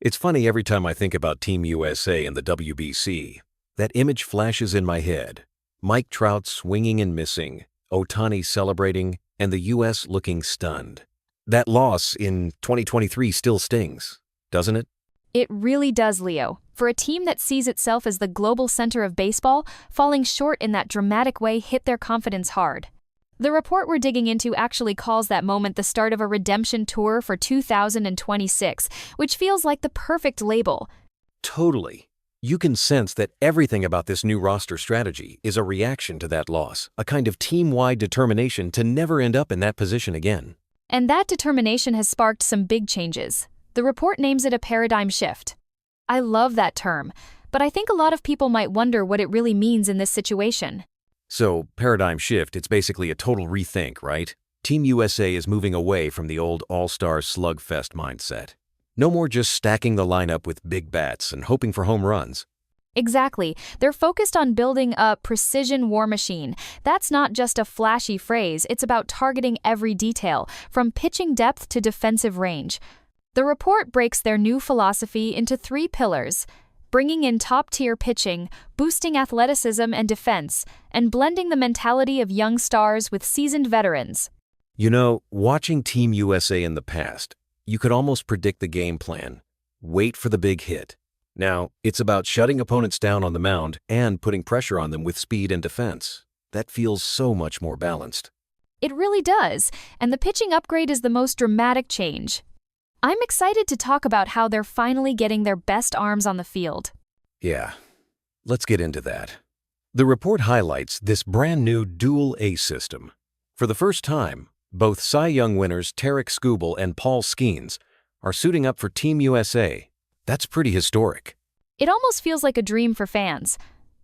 It's funny every time I think about Team USA and the WBC. That image flashes in my head. Mike Trout swinging and missing, Ohtani celebrating, and the U.S. looking stunned. That loss in 2023 still stings, doesn't it? It really does, Leo. For a team that sees itself as the global center of baseball, falling short in that dramatic way hit their confidence hard. The report we're digging into actually calls that moment the start of a redemption tour for 2026, which feels like the perfect label. Totally. You can sense that everything about this new roster strategy is a reaction to that loss, a kind of team-wide determination to never end up in that position again. And that determination has sparked some big changes. The report names it a paradigm shift. I love that term, but I think a lot of people might wonder what it really means in this situation. So, paradigm shift, it's basically a total rethink, right? Team USA is moving away from the old all-star slugfest mindset. No more just stacking the lineup with big bats and hoping for home runs. Exactly. They're focused on building a precision war machine. That's not just a flashy phrase, it's about targeting every detail, from pitching depth to defensive range. The report breaks their new philosophy into 3 pillars: bringing in top-tier pitching, boosting athleticism and defense, and blending the mentality of young stars with seasoned veterans. You know, watching Team USA in the past, you could almost predict the game plan. Wait for the big hit. Now, it's about shutting opponents down on the mound and putting pressure on them with speed and defense. That feels so much more balanced. It really does, and the pitching upgrade is the most dramatic change. I'm excited to talk about how they're finally getting their best arms on the field. Yeah, let's get into that. The report highlights this brand new dual ace system. For the first time, both Cy Young winners Tarek Skubal and Paul Skeens are suiting up for Team USA. That's pretty historic. It almost feels like a dream for fans.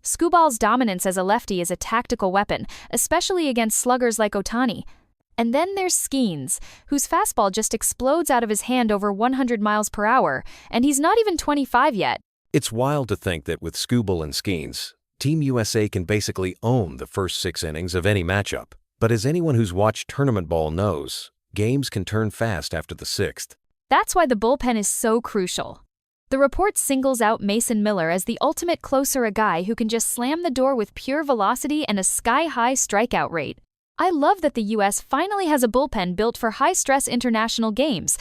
Skubal's dominance as a lefty is a tactical weapon, especially against sluggers like Ohtani. And then there's Skeens, whose fastball just explodes out of his hand over 100 miles per hour, and he's not even 25 yet. It's wild to think that with Skubal and Skeens, Team USA can basically own the first 6 innings of any matchup. But as anyone who's watched tournament ball knows, games can turn fast after the 6th. That's why the bullpen is so crucial. The report singles out Mason Miller as the ultimate closer, a guy who can just slam the door with pure velocity and a sky-high strikeout rate. I love that the U.S. finally has a bullpen built for high-stress international games.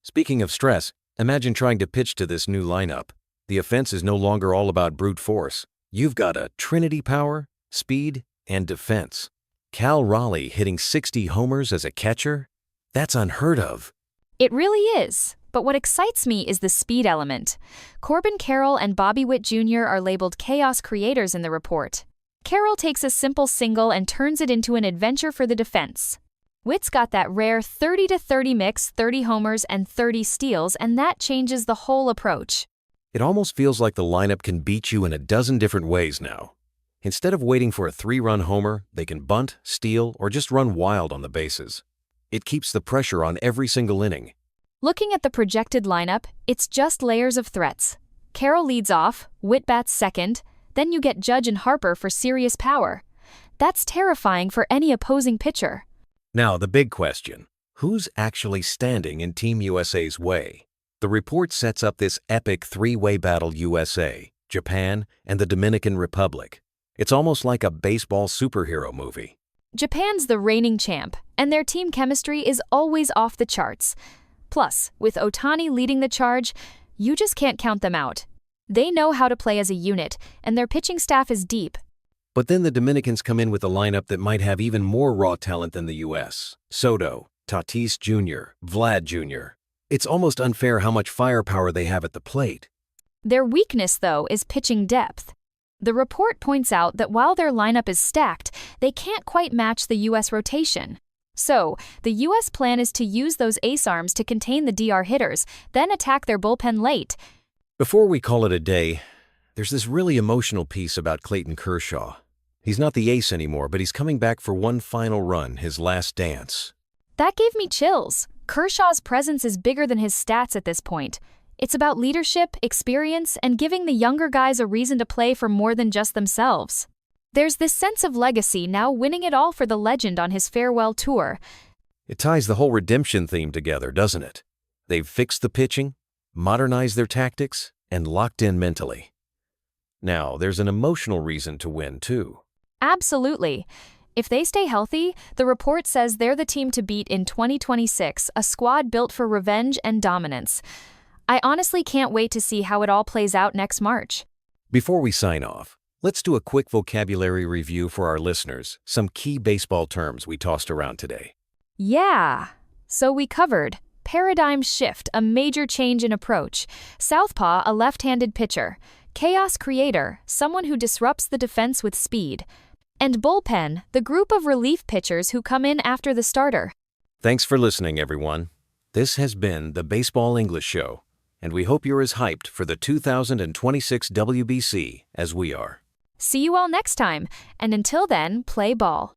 Speaking of stress, imagine trying to pitch to this new lineup. The offense is no longer all about brute force. You've got a trinity power, speed, and defense. Cal Raleigh hitting 60 homers as a catcher? That's unheard of. It really is. But what excites me is the speed element. Corbin Carroll and Bobby Witt Jr. are labeled chaos creators in the report. Carroll takes a simple single and turns it into an adventure for the defense. Witt's got that rare 30-30 mix, 30 homers and 30 steals, and that changes the whole approach. It almost feels like the lineup can beat you in a dozen different ways now. Instead of waiting for a 3-run homer, they can bunt, steal, or just run wild on the bases. It keeps the pressure on every single inning. Looking at the projected lineup, it's just layers of threats. Carroll leads off, Witt bats second, then you get Judge and Harper for serious power. That's terrifying for any opposing pitcher. Now, the big question: who's actually standing in Team USA's way? The report sets up this epic 3-way battle: USA, Japan, and the Dominican Republic. It's almost like a baseball superhero movie. Japan's the reigning champ, and their team chemistry is always off the charts. Plus, with Ohtani leading the charge, you just can't count them out. They know how to play as a unit, and their pitching staff is deep. But then the Dominicans come in with a lineup that might have even more raw talent than the U.S. Soto, Tatis Jr., Vlad Jr. It's almost unfair how much firepower they have at the plate. Their weakness, though, is pitching depth. The report points out that while their lineup is stacked, they can't quite match the U.S. rotation. So, the U.S. plan is to use those ace arms to contain the DR hitters, then attack their bullpen late. Before we call it a day, there's this really emotional piece about Clayton Kershaw. He's not the ace anymore, but he's coming back for one final run, his last dance. That gave me chills. Kershaw's presence is bigger than his stats at this point. It's about leadership, experience, and giving the younger guys a reason to play for more than just themselves. There's this sense of legacy, now winning it all for the legend on his farewell tour. It ties the whole redemption theme together, doesn't it? They've fixed the pitching, modernize their tactics, and locked in mentally. Now, there's an emotional reason to win, too. Absolutely. If they stay healthy, the report says they're the team to beat in 2026, a squad built for revenge and dominance. I honestly can't wait to see how it all plays out next March. Before we sign off, let's do a quick vocabulary review for our listeners, some key baseball terms we tossed around today. Yeah. So we covered paradigm shift, a major change in approach; southpaw, a left-handed pitcher; chaos creator, someone who disrupts the defense with speed; and bullpen, the group of relief pitchers who come in after the starter. Thanks for listening, everyone. This has been the Baseball English Show, and we hope you're as hyped for the 2026 WBC as we are. See you all next time, and until then, play ball.